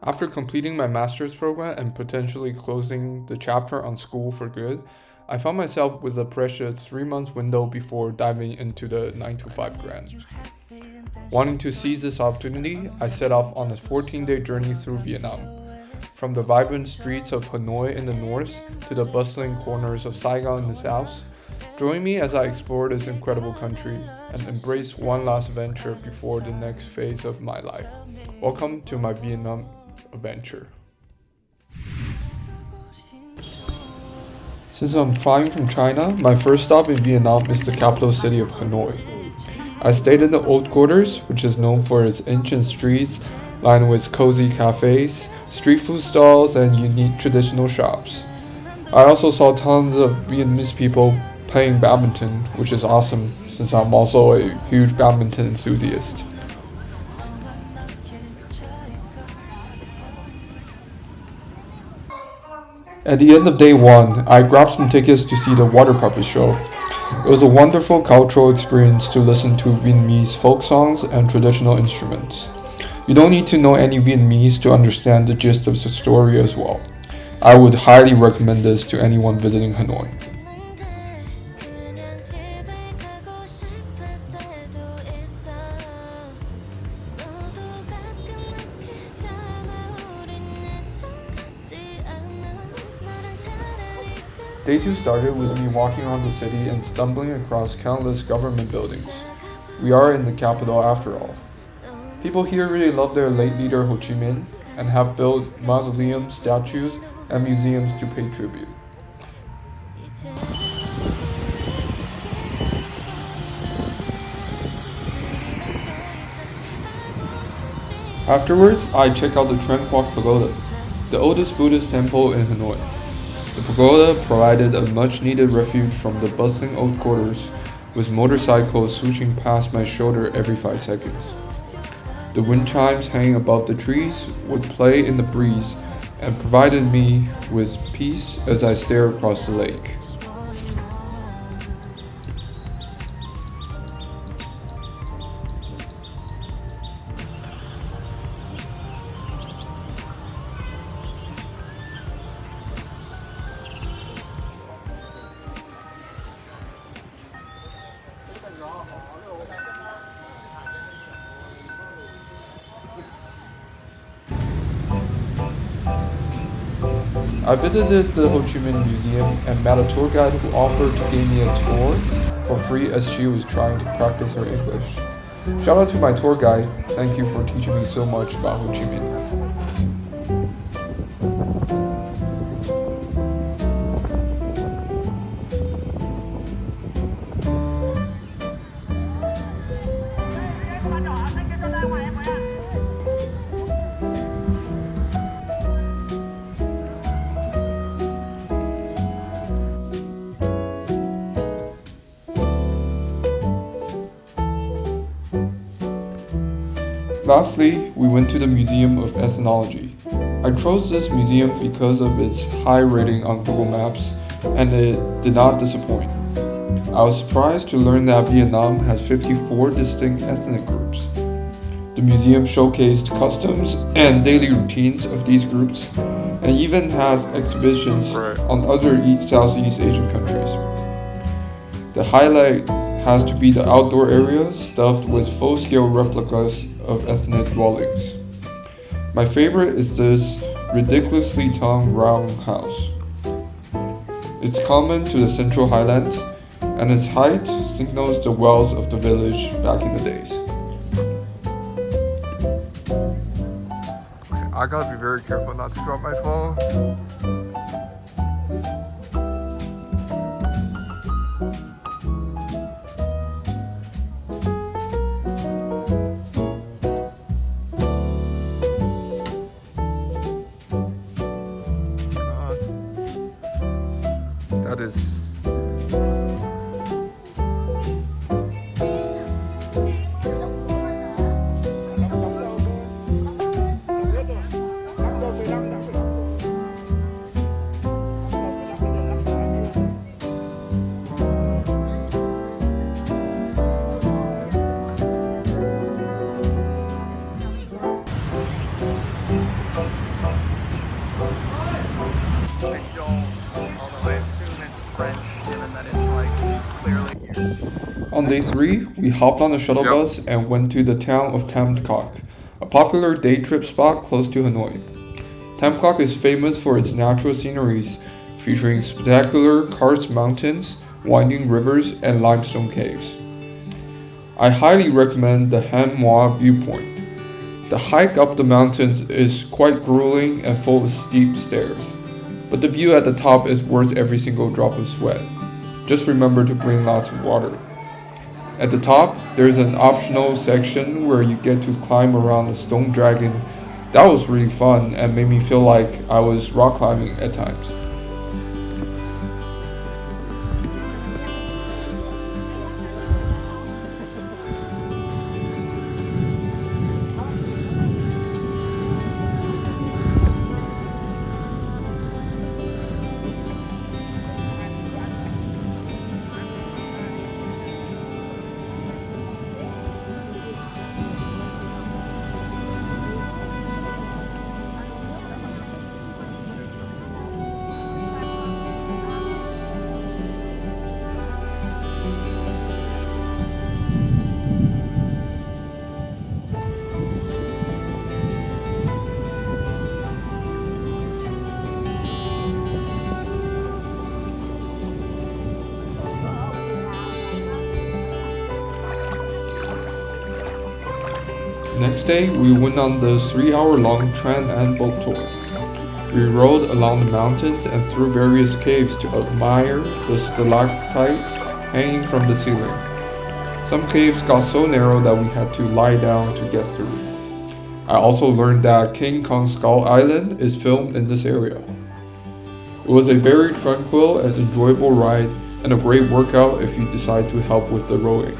After completing my master's program and potentially closing the chapter on school for good, I found myself with a precious 3 month window before diving into the 9 to 5 grind. Wanting to seize this opportunity, I set off on a 14-day journey through Vietnam. From the vibrant streets of Hanoi in the north to the bustling corners of Saigon in the south, join me as I explore this incredible country and embrace one last adventure before the next phase of my life. Welcome to my Vietnam adventure. Since I'm flying from China, my first stop in Vietnam is the capital city of Hanoi. I stayed in the old quarters, which is known for its ancient streets lined with cozy cafes, street food stalls, and unique traditional shops. I also saw tons of Vietnamese people playing badminton, which is awesome since I'm also a huge badminton enthusiast. At the end of day one, I grabbed some tickets to see the water puppet show. It was a wonderful cultural experience to listen to Vietnamese folk songs and traditional instruments. You don't need to know any Vietnamese to understand the gist of the story as well. I would highly recommend this to anyone visiting Hanoi. Day 2 started with me walking around the city and stumbling across countless government buildings. We are in the capital after all. People here really love their late leader Ho Chi Minh and have built mausoleums, statues, and museums to pay tribute. Afterwards, I checked out the Tam Coc Pagoda, the oldest Buddhist temple in Hanoi. The pagoda provided a much-needed refuge from the bustling old quarters, with motorcycles swooshing past my shoulder every 5 seconds. The wind chimes hanging above the trees would play in the breeze and provided me with peace as I stared across the lake. I visited the Ho Chi Minh Museum and met a tour guide who offered to give me a tour for free as she was trying to practice her English. Shout out to my tour guide, thank you for teaching me so much about Ho Chi Minh. Lastly, we went to the Museum of Ethnology. I chose this museum because of its high rating on Google Maps, and it did not disappoint. I was surprised to learn that Vietnam has 54 distinct ethnic groups. The museum showcased customs and daily routines of these groups, and even has exhibitions on other Southeast Asian countries. The highlight has to be the outdoor area stuffed with full-scale replicas of ethnic dwellings. My favorite is this ridiculously tall round house. It's common to the Central Highlands, and its height signals the wealth of the village back in the days. I gotta be very careful not to drop my phone. That is On day 3, we hopped on a shuttle bus and went to the town of Tam Coc, a popular day trip spot close to Hanoi. Tam Coc is famous for its natural sceneries, featuring spectacular karst mountains, winding rivers, and limestone caves. I highly recommend the Hanoi viewpoint. The hike up the mountains is quite grueling and full of steep stairs, but the view at the top is worth every single drop of sweat. Just remember to bring lots of water. At the top, there's an optional section where you get to climb around a stone dragon. That was really fun and made me feel like I was rock climbing at times. Next day, we went on the 3-hour-long Tran An boat tour. We rode along the mountains and through various caves to admire the stalactites hanging from the ceiling. Some caves got so narrow that we had to lie down to get through. I also learned that King Kong Skull Island is filmed in this area. It was a very tranquil and enjoyable ride and a great workout if you decide to help with the rowing.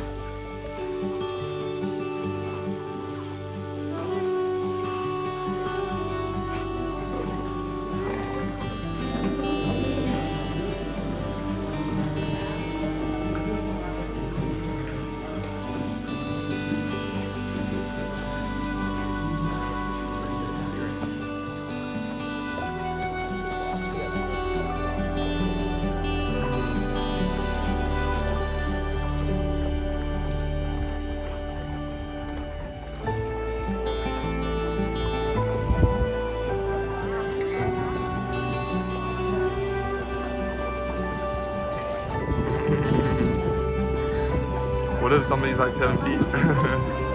What if somebody's like 7 feet?